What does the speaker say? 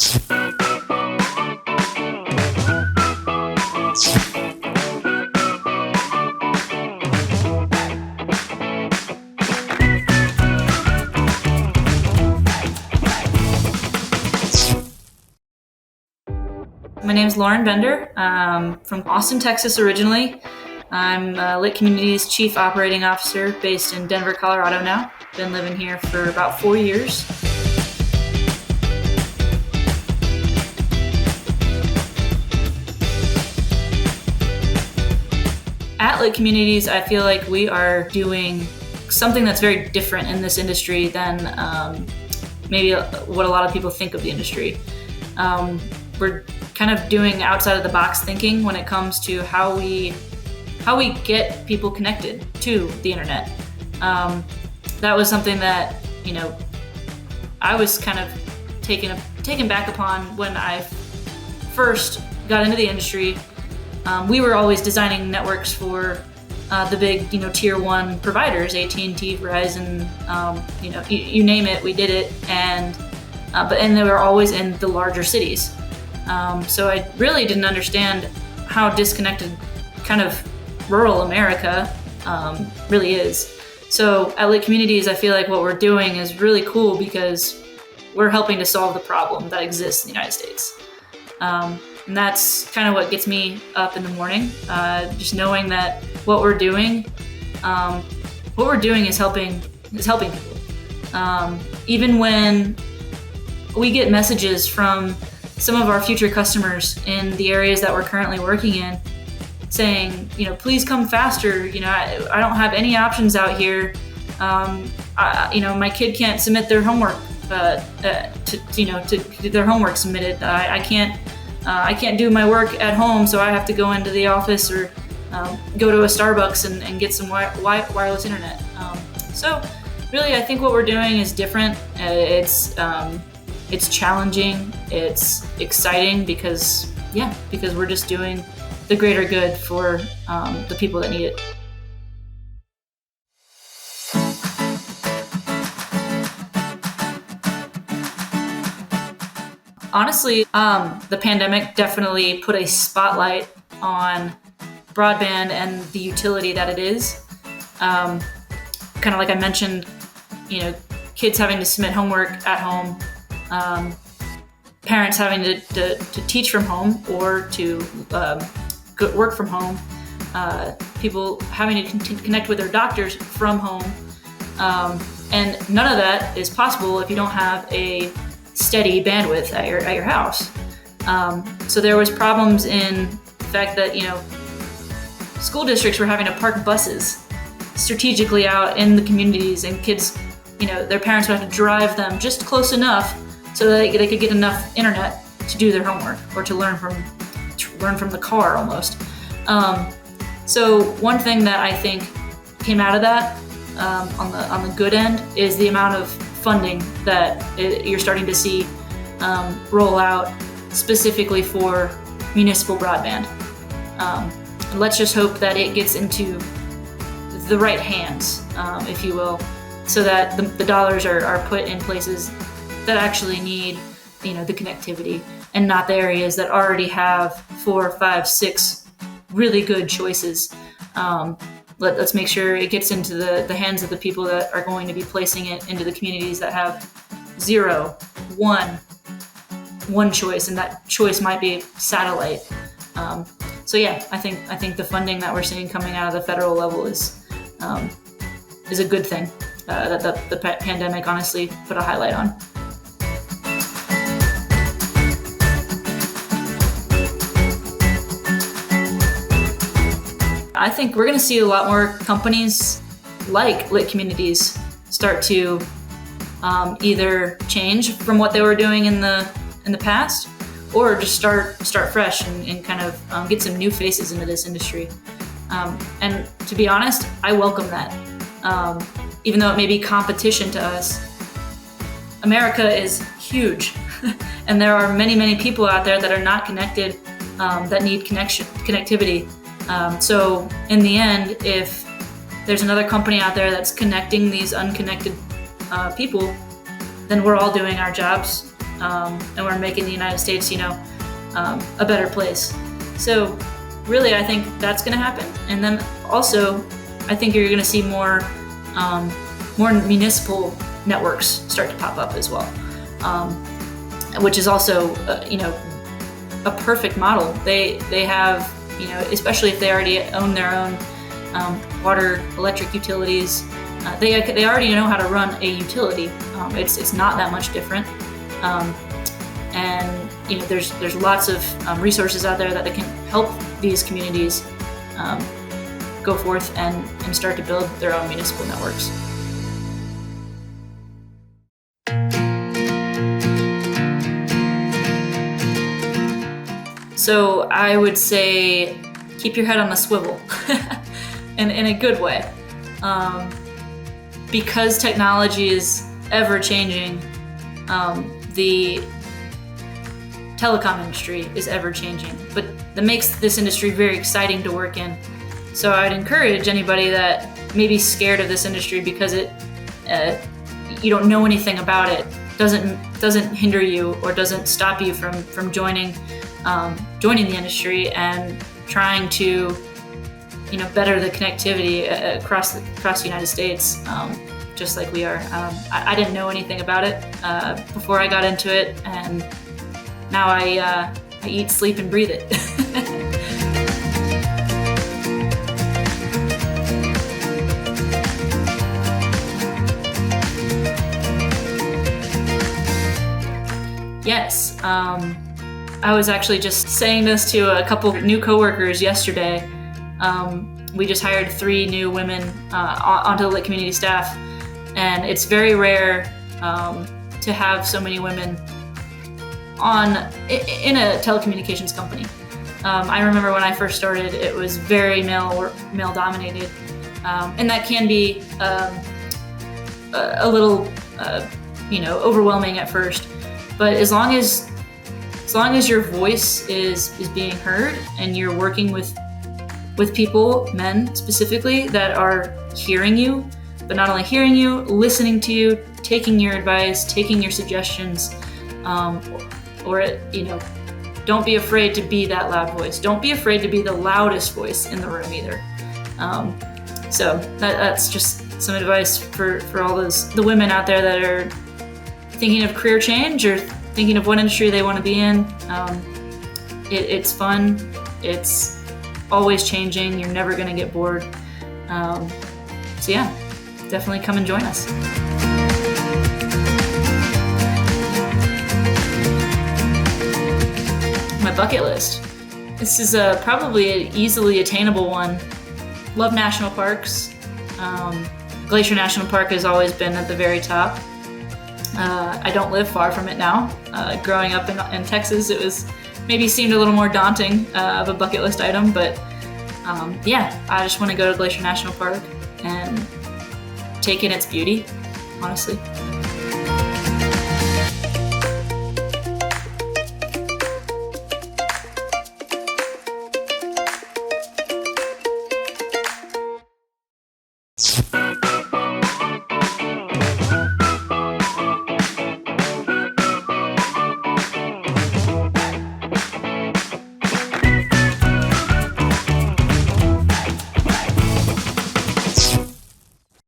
My name is Lauren Bender. From Austin, Texas originally. I'm Lit Community's Chief Operating Officer based in Denver, Colorado now. Been living here for about 4 years. At Lit Communities, I feel like we are doing something that's very different in this industry than maybe what a lot of people think of the industry. We're kind of doing outside of the box thinking when it comes to how we get people connected to the internet. That was something that, I was kind of taken back upon when I first got into the industry. We were always designing networks for the big, tier one providers, AT&T, Verizon, you name it, we did it, and they were always in the larger cities. So I really didn't understand how disconnected kind of rural America really is. So at Lit Communities, I feel like what we're doing is really cool because we're helping to solve the problem that exists in the United States. And that's kind of what gets me up in the morning, just knowing that what we're doing is helping people. Even when we get messages from some of our future customers in the areas that we're currently working in saying, please come faster. I don't have any options out here. My kid can't submit their homework to get their homework submitted. I can't do my work at home, so I have to go into the office or go to a Starbucks and get some wireless internet. So really, I think what we're doing is different. It's challenging. It's exciting because we're just doing the greater good for the people that need it. Honestly, the pandemic definitely put a spotlight on broadband and the utility that it is. Kind of like I mentioned, kids having to submit homework at home, parents having to teach from home or to work from home, people having to connect with their doctors from home. And none of that is possible if you don't have a steady bandwidth at your house. So there was problems in the fact that, school districts were having to park buses strategically out in the communities, and kids, their parents would have to drive them just close enough so that they could get enough internet to do their homework or to learn from the car almost. So one thing that I think came out of that on the good end is the amount of funding that you're starting to see roll out specifically for municipal broadband. Let's just hope that it gets into the right hands, if you will, so that the dollars are put in places that actually need, the connectivity, and not the areas that already have 4, 5, 6 really good choices. Let's make sure it gets into the hands of the people that are going to be placing it into the communities that have 0, 1 choice, and that choice might be satellite. So yeah, I think the funding that we're seeing coming out of the federal level is a good thing that the pandemic honestly put a highlight on. I think we're going to see a lot more companies like Lit Communities start to either change from what they were doing in the past, or just start fresh and kind of get some new faces into this industry. And to be honest, I welcome that. Even though it may be competition to us, America is huge, and there are many, many people out there that are not connected, that need connectivity. So in the end, if there's another company out there that's connecting these unconnected people, then we're all doing our jobs and we're making the United States, a better place. So really, I think that's going to happen. And then also, I think you're going to see more municipal networks start to pop up as well, which is also, a perfect model. They have, especially if they already own their own water, electric utilities, they already know how to run a utility. It's not that much different. And there's lots of resources out there that they can help these communities go forth and start to build their own municipal networks. So I would say keep your head on the swivel, and in a good way, because technology is ever changing. The telecom industry is ever changing, but that makes this industry very exciting to work in. So I'd encourage anybody that may be scared of this industry because you don't know anything about it, doesn't hinder you or doesn't stop you from joining the industry and trying to better the connectivity across the United States, just like we are. I didn't know anything about it before I got into it, and now I eat, sleep, and breathe it. Yes, I was actually just saying this to a couple new coworkers yesterday. We just hired 3 new women onto the Lit community staff, and it's very rare to have so many women in a telecommunications company. I remember when I first started, it was very male dominated, and that can be a little overwhelming at first. But as long as your voice is being heard and you're working with people, men specifically, that are hearing you, but not only hearing you, listening to you, taking your advice, taking your suggestions, don't be afraid to be that loud voice. Don't be afraid to be the loudest voice in the room either. So that's just some advice for all the women out there that are thinking of career change or thinking of what industry they want to be in. It's fun. It's always changing. You're never going to get bored. So yeah, definitely come and join us. My bucket list. This is probably an easily attainable one. Love national parks. Glacier National Park has always been at the very top. I don't live far from it now. Growing up in Texas, it was maybe seemed a little more daunting of a bucket list item, but I just want to go to Glacier National Park and take in its beauty, honestly.